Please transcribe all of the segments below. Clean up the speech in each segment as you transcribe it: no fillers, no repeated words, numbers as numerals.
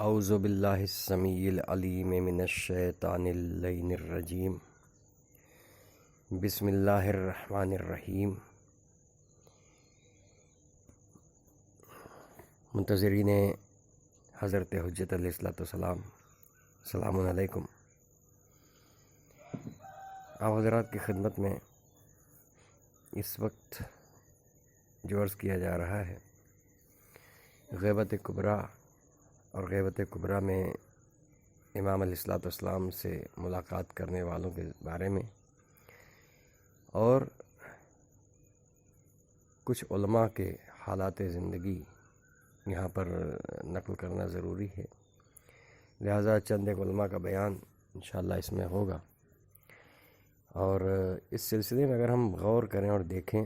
اعوذ باللہ السمیع العلیم من الشیطان اللعین الرجیم بسم اللہ الرحمن الرحیم۔ منتظرین حضرت حجت علیہ السلام، السلام علیکم۔ آپ حضرات کی خدمت میں اس وقت جو عرض کیا جا رہا ہے غیبت کبریٰ، اور غیبت کبریٰ میں امام علیہ السلام سے ملاقات کرنے والوں کے بارے میں، اور کچھ علماء کے حالات زندگی یہاں پر نقل کرنا ضروری ہے، لہذا چند ایک علماء کا بیان انشاءاللہ اس میں ہوگا۔ اور اس سلسلے میں اگر ہم غور کریں اور دیکھیں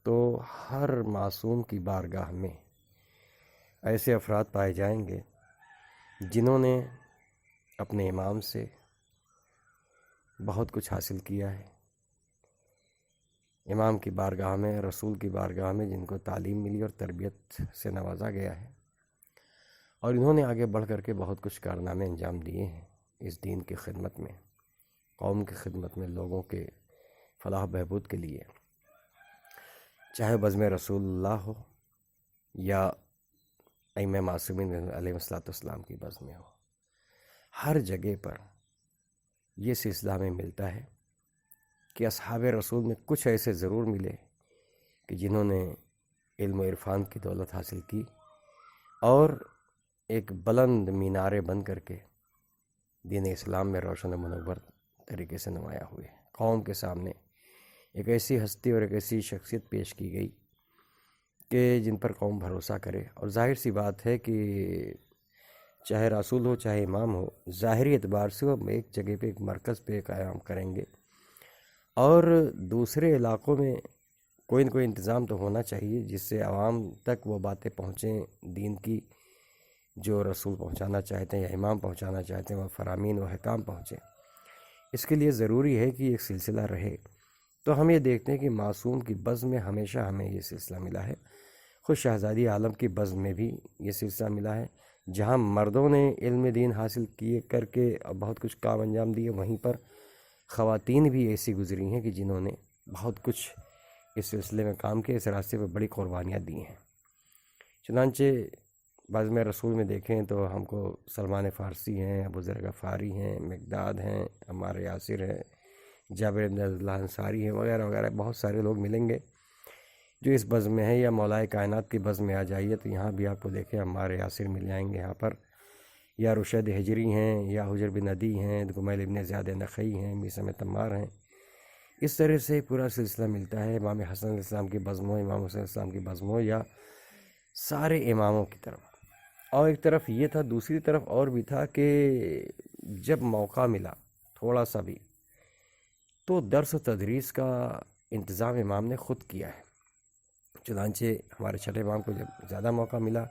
تو ہر معصوم کی بارگاہ میں ایسے افراد پائے جائیں گے جنہوں نے اپنے امام سے بہت کچھ حاصل کیا ہے، امام کی بارگاہ میں، رسول کی بارگاہ میں جن کو تعلیم ملی اور تربیت سے نوازا گیا ہے، اور انہوں نے آگے بڑھ کر کے بہت کچھ کارنامے انجام دیے ہیں اس دین کی خدمت میں، قوم کی خدمت میں، لوگوں کے فلاح بہبود کے لیے، چاہے بزم رسول اللہ ہو یا ائمہ معصومین علیہ السلام کی بزم میں ہو، ہر جگہ پر یہ سلسلہ ہمیں ملتا ہے کہ اصحاب رسول میں کچھ ایسے ضرور ملے کہ جنہوں نے علم و عرفان کی دولت حاصل کی اور ایک بلند مینارے بن کر کے دین اسلام میں روشن و منور طریقے سے نمایاں ہوئے۔ قوم کے سامنے ایک ایسی ہستی اور ایک ایسی شخصیت پیش کی گئی کہ جن پر قوم بھروسہ کرے، اور ظاہر سی بات ہے کہ چاہے رسول ہو چاہے امام ہو، ظاہری اعتبار سے وہ ایک جگہ پہ، ایک مرکز پہ قیام کریں گے، اور دوسرے علاقوں میں کوئی نہ کوئی انتظام تو ہونا چاہیے جس سے عوام تک وہ باتیں پہنچیں، دین کی جو رسول پہنچانا چاہتے ہیں یا امام پہنچانا چاہتے ہیں وہ فرامین و احکام پہنچیں۔ اس کے لیے ضروری ہے کہ ایک سلسلہ رہے۔ تو ہم یہ دیکھتے ہیں کہ معصوم کی بزم میں ہمیشہ ہمیں یہ سلسلہ ملا ہے، خود شہزادی عالم کی بزم میں بھی یہ سلسلہ ملا ہے، جہاں مردوں نے علم دین حاصل کیے کر کے بہت کچھ کام انجام دیے، وہیں پر خواتین بھی ایسی گزری ہیں کہ جنہوں نے بہت کچھ اس سلسلے میں کام کیا، اس راستے پہ بڑی قربانیاں دی ہیں۔ چنانچہ بزم رسول میں دیکھیں تو ہم کو سلمان فارسی ہیں، ابو ذر غفاری ہیں، مقداد ہیں، عمار یاسر ہیں، جابر بن عبداللہ انصاری ہیں، وغیرہ وغیرہ بہت سارے لوگ ملیں گے جو اس بزم میں ہیں۔ یا مولائے کائنات کی بزم میں آ جائیے تو یہاں بھی آپ کو دیکھیں عمار یاسر مل جائیں گے یہاں پر، یا رشید ہجری ہیں، یا حجر بن عدی ہیں، گمیل ابن زیاد نخعی ہیں، میثم تمار ہیں۔ اس طرح سے پورا سلسلہ ملتا ہے، امام حسن علیہ السلام کی بزم ہو، امام حسین علیہ السلام کی بزم ہو، یا سارے اماموں کی طرف۔ اور ایک طرف یہ تھا، دوسری طرف اور بھی تھا کہ جب موقع ملا تھوڑا سا بھی تو درس و تدریس کا انتظام امام نے خود کیا ہے۔ چنانچہ ہمارے چھٹے امام کو جب زیادہ موقع ملا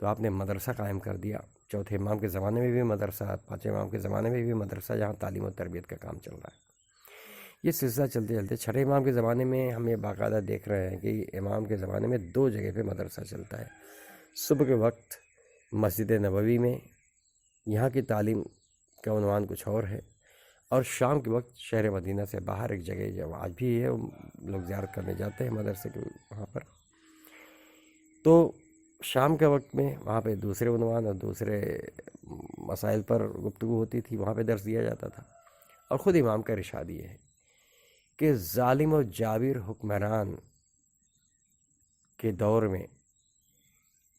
تو آپ نے مدرسہ قائم کر دیا، چوتھے امام کے زمانے میں بھی مدرسہ، پانچویں امام کے زمانے میں بھی مدرسہ، جہاں تعلیم و تربیت کا کام چل رہا ہے۔ یہ سلسلہ چلتے چلتے چھٹے امام کے زمانے میں ہم یہ باقاعدہ دیکھ رہے ہیں کہ امام کے زمانے میں 2 جگہ پہ مدرسہ چلتا ہے۔ صبح کے وقت مسجد نبوی میں، یہاں کی تعلیم کا عنوان کچھ اور ہے، اور شام کے وقت شہر مدینہ سے باہر ایک جگہ جو آج بھی ہے، لوگ زیارت کرنے جاتے ہیں مدرسے کے وہاں پر، تو شام کے وقت میں وہاں پہ دوسرے عنوان اور دوسرے مسائل پر گفتگو ہوتی تھی، وہاں پہ درس دیا جاتا تھا۔ اور خود امام کا ارشاد یہ ہے کہ ظالم و جابر حکمران کے دور میں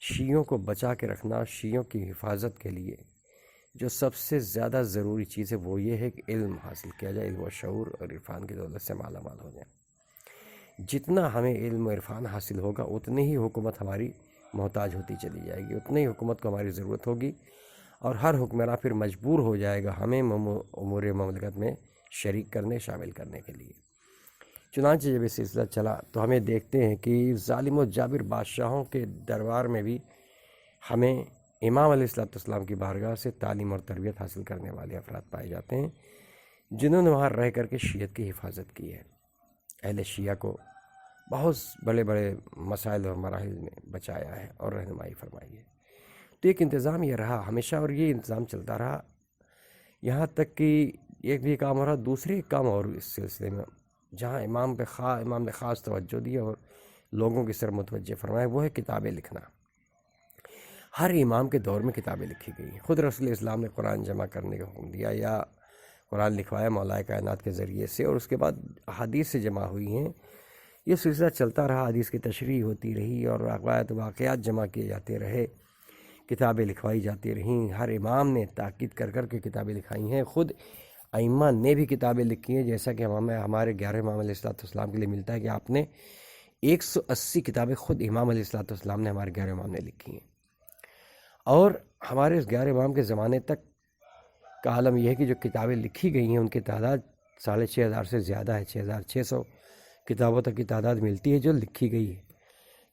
شیعوں کو بچا کے رکھنا، شیعوں کی حفاظت کے لیے جو سب سے زیادہ ضروری چیز ہے وہ یہ ہے کہ علم حاصل کیا جائے، علم و شعور اور عرفان کی دولت سے مالا مال ہو جائے۔ جتنا ہمیں علم و عرفان حاصل ہوگا اتنی ہی حکومت ہماری محتاج ہوتی چلی جائے گی، اتنی ہی حکومت کو ہماری ضرورت ہوگی، اور ہر حکمراں پھر مجبور ہو جائے گا ہمیں امور مملکت میں شریک کرنے، شامل کرنے کے لیے۔ چنانچہ جب یہ سلسلہ چلا تو ہمیں دیکھتے ہیں کہ ظالم و جابر بادشاہوں کے دربار میں بھی ہمیں امام علیہ السلام کی بارگاہ سے تعلیم اور تربیت حاصل کرنے والے افراد پائے جاتے ہیں، جنہوں نے وہاں رہ کر کے شیعت کی حفاظت کی ہے، اہل شیعہ کو بہت بڑے بڑے مسائل اور مراحل میں بچایا ہے اور رہنمائی فرمائی ہے۔ تو ایک انتظام یہ رہا ہمیشہ، اور یہ انتظام چلتا رہا یہاں تک کہ ایک بھی کام ہو رہا دوسرے ایک کام اور اس سلسلے میں جہاں امام نے خاص توجہ دی اور لوگوں کی سر متوجہ فرمایا، وہ ہے کتابیں لکھنا۔ ہر امام کے دور میں کتابیں لکھی گئی، خود رسول اسلام نے قرآن جمع کرنے کا حکم دیا یا قرآن لکھوایا مولا کائنات کے ذریعے سے، اور اس کے بعد احادیث سے جمع ہوئی ہیں۔ یہ سلسلہ چلتا رہا، حدیث کی تشریح ہوتی رہی اور روایات واقعات جمع کیے جاتے رہے، کتابیں لکھوائی جاتی رہیں۔ ہر امام نے تاکید کر کر کے کتابیں لکھائی ہیں، خود ائمہ نے بھی کتابیں لکھی ہیں، جیسا کہ ہمارے 11 امام علیہ السلام کے لیے ملتا ہے کہ آپ نے 180 کتابیں خود امام علیہ السلام نے ہمارے 11 امام نے لکھی ہیں۔ اور ہمارے اس 11 امام کے زمانے تک کا عالم یہ ہے کہ جو کتابیں لکھی گئی ہیں ان کی تعداد 6,500 سے زیادہ ہے، 6,600 کتابوں تک کی تعداد ملتی ہے جو لکھی گئی ہے،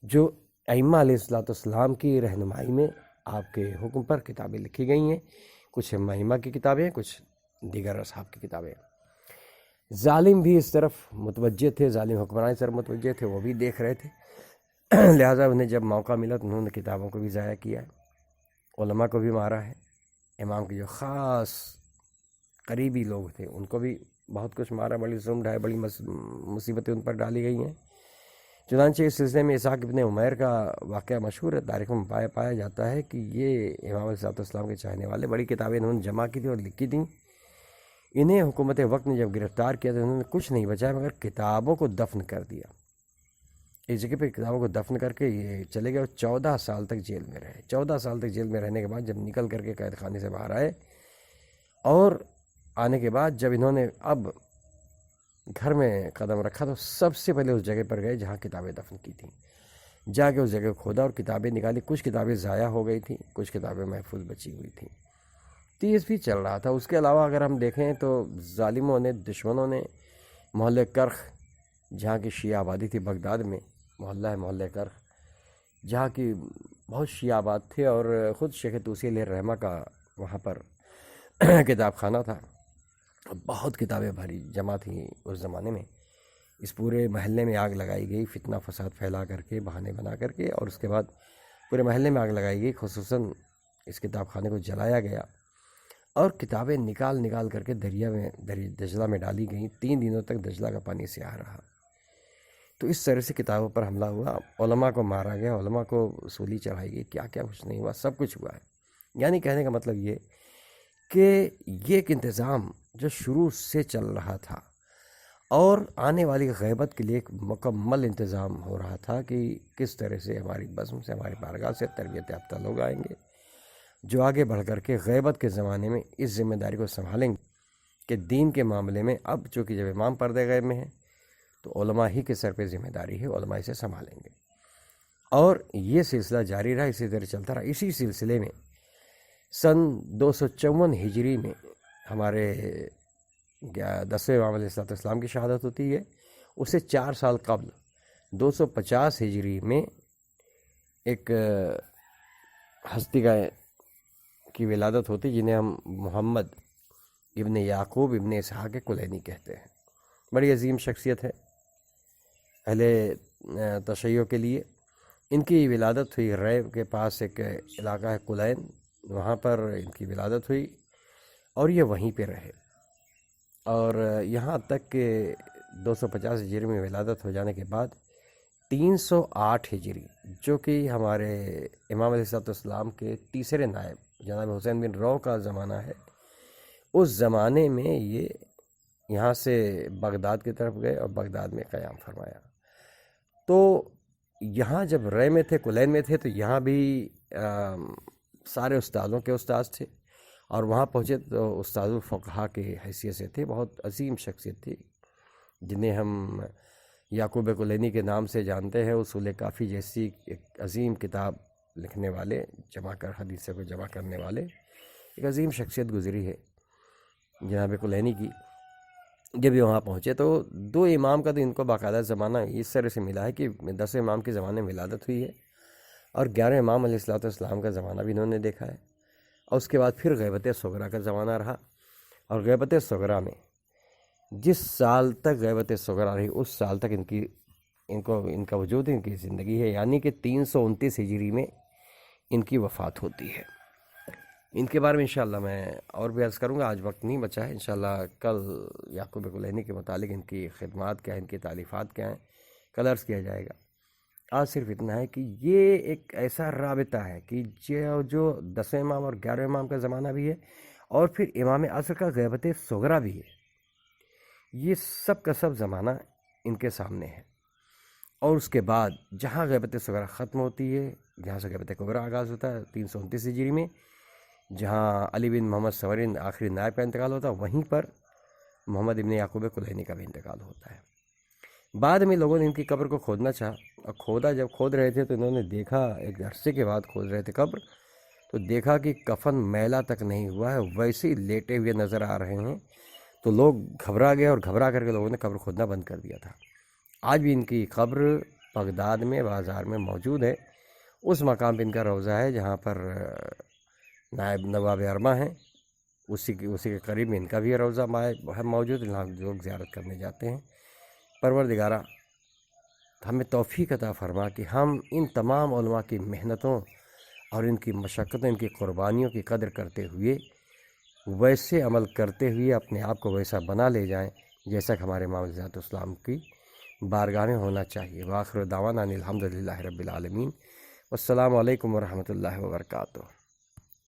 جو ائمہ علیہ السلام کی رہنمائی میں آپ کے حکم پر کتابیں لکھی گئی ہیں۔ کچھ ائمہ کی کتابیں، کچھ دیگر اصحاب کی کتابیں۔ ظالم بھی اس طرف متوجہ تھے، ظالم حکمران اس طرف متوجہ تھے، وہ بھی دیکھ رہے تھے، لہٰذا انہیں جب موقع ملا تو انہوں نے کتابوں کو بھی ضائع کیا ہے، علماء کو بھی مارا ہے، امام کے جو خاص قریبی لوگ تھے ان کو بھی بہت کچھ مارا، بڑی ظلم ڈھائے، بڑی مصیبتیں ان پر ڈالی گئی ہیں۔ چنانچہ اس سلسلے میں اسحاق ابن عمیر کا واقعہ مشہور ہے، تاریخ میں پایا جاتا ہے کہ یہ امام علیہ السلام کے چاہنے والے بڑی کتابیں انہوں نے جمع کی تھیں اور لکھی تھیں۔ انہیں حکومت وقت نے جب گرفتار کیا تو انہوں نے کچھ نہیں بچایا مگر کتابوں کو دفن کر دیا۔ اس جگہ پہ کتابوں کو دفن کر کے یہ چلے گئے اور 14 سال تک جیل میں رہے۔ 14 سال تک جیل میں رہنے کے بعد جب نکل کر کے قید خانے سے باہر آئے، اور آنے کے بعد جب انہوں نے اب گھر میں قدم رکھا تو سب سے پہلے اس جگہ پر گئے جہاں کتابیں دفن کی تھیں، جا کے اس جگہ کھودا اور کتابیں نکالی۔ کچھ کتابیں ضائع ہو گئی تھیں، کچھ کتابیں محفوظ بچی ہوئی تھیں۔ تیز بھی چل رہا تھا۔ اس کے علاوہ اگر ہم دیکھیں تو ظالموں نے، دشمنوں نے محلہ کرخ، جہاں کی شیعہ آبادی تھی بغداد میں، محلہ کرخ جہاں کی بہت شیعہ آباد تھے، اور خود شیخ طوسی علیہ الرحمہ کا وہاں پر کتاب خانہ تھا، بہت کتابیں بھری جمع تھیں اس زمانے میں۔ اس پورے محلے میں آگ لگائی گئی، فتنہ فساد پھیلا کر کے، بہانے بنا کر کے، اور اس کے بعد پورے محلے میں آگ لگائی گئی، خصوصاً اس کتاب خانے کو جلایا گیا اور کتابیں نکال کر کے دریا میں دجلہ میں ڈالی گئیں۔ 3 دنوں تک دجلہ کا پانی سیاہ رہا۔ تو اس طرح سے کتابوں پر حملہ ہوا، علماء کو مارا گیا، علماء کو سولی چڑھائی گئی، کیا کیا کچھ نہیں ہوا، سب کچھ ہوا ہے۔ یعنی کہنے کا مطلب یہ کہ یہ ایک انتظام جو شروع سے چل رہا تھا اور آنے والی غیبت کے لیے ایک مکمل انتظام ہو رہا تھا کہ کس طرح سے ہماری بزم سے، ہماری بارگاہ سے تربیت یافتہ لوگ آئیں گے جو آگے بڑھ کر کے غیبت کے زمانے میں اس ذمہ داری کو سنبھالیں گے کہ دین کے معاملے میں اب چونکہ جب امام پردے غیب میں ہیں تو علماء ہی کے سر پہ ذمہ داری ہے، علماء اسے سنبھالیں گے۔ اور یہ سلسلہ جاری رہا، اسی طرح چلتا رہا۔ اسی سلسلے میں سن 254 ہجری میں ہمارے 10ویں امام علیہ السلام کی شہادت ہوتی ہے۔ اس سے 4 سال قبل 250 ہجری میں ایک ہستی کی ولادت ہوتی جنہیں ہم محمد ابن یعقوب ابن اسحاق کلینی کہتے ہیں۔ بڑی عظیم شخصیت ہے اہل تشیع کے لیے۔ ان کی ولادت ہوئی ریب کے پاس ایک علاقہ ہے کلین، وہاں پر ان کی ولادت ہوئی اور یہ وہیں پہ رہے، اور یہاں تک کہ 250 ہجری میں ولادت ہو جانے کے بعد 308 ہجری جو کہ ہمارے امام علیہ السلام کے تیسرے نائب جناب حسین بن رو کا زمانہ ہے، اس زمانے میں یہ یہاں سے بغداد کی طرف گئے اور بغداد میں قیام فرمایا۔ تو یہاں جب رے میں تھے، کلین میں تھے، تو یہاں بھی سارے استادوں کے استاذ تھے، اور وہاں پہنچے تو استاد الفقہا کی حیثیت سے تھے، بہت عظیم شخصیت تھی جنہیں ہم یعقوب کلینی کے نام سے جانتے ہیں۔ اصول کافی جیسی ایک عظیم کتاب لکھنے والے، جمع کر حدیثوں کو جمع کرنے والے، ایک عظیم شخصیت گزری ہے جناب کلینی کی۔ جب یہ وہاں پہنچے تو 2 امام کا تو ان کو باقاعدہ زمانہ اس طرح سے ملا ہے کہ 10 امام کے زمانے میں ولادت ہوئی ہے، اور 11 امام علیہ السلام کا زمانہ بھی انہوں نے دیکھا ہے، اور اس کے بعد پھر غیبت صغریٰ کا زمانہ رہا۔ اور غیبت صغریٰ میں جس سال تک غیبت صغریٰ رہی اس سال تک ان کا وجود، ان کی زندگی ہے، یعنی کہ 329 ہجری میں ان کی وفات ہوتی ہے۔ ان کے بارے میں انشاءاللہ میں اور بھی عرض کروں گا، آج وقت نہیں بچا ہے۔ انشاءاللہ کل یعقوب کلینی کے متعلق ان کی خدمات کیا ہیں، ان کی تالیفات کیا ہیں، کل عرض کیا جائے گا۔ آج صرف اتنا ہے کہ یہ ایک ایسا رابطہ ہے کہ جو 10 امام اور 11 امام کا زمانہ بھی ہے، اور پھر امام عصر کا غیبت صغریٰ بھی ہے، یہ سب کا سب زمانہ ان کے سامنے ہے۔ اور اس کے بعد جہاں غیبت صغریٰ ختم ہوتی ہے، جہاں سے غیبت کبریٰ آغاز ہوتا ہے 329 ہجری میں، جہاں علی بن محمد سورین آخری نائب کا انتقال ہوتا ہے، وہیں پر محمد ابن یعقوب کلینی کا بھی انتقال ہوتا ہے۔ بعد میں لوگوں نے ان کی قبر کو کھودنا چاہا، اور جب کھود رہے تھے تو انہوں نے دیکھا، ایک عرصے کے بعد کھود رہے تھے قبر، تو دیکھا کہ کفن میلا تک نہیں ہوا ہے، ویسے ہی لیٹے ہوئے نظر آ رہے ہیں۔ تو لوگ گھبرا گئے، اور گھبرا کر کے لوگوں نے قبر کھودنا بند کر دیا تھا۔ آج بھی ان کی قبر بغداد میں بازار میں موجود ہے۔ اس مقام پہ ان کا روضہ ہے جہاں پر نائب نواب ارما ہیں، اسی کے قریب میں ان کا بھی روضہ موجود ہے، جہاں لوگ زیارت کرنے جاتے ہیں۔ پروردگارہ ہمیں توفیق عطا فرما کہ ہم ان تمام علماء کی محنتوں اور ان کی مشقتوں، ان کی قربانیوں کی قدر کرتے ہوئے، ویسے عمل کرتے ہوئے اپنے آپ کو ویسا بنا لے جائیں جیسا کہ ہمارے امام ذات اسلام کی بارگاہ میں ہونا چاہیے۔ وآخر دعوانا ان الحمدللہ رب العالمین، والسلام علیکم ورحمۃ اللہ وبرکاتہ۔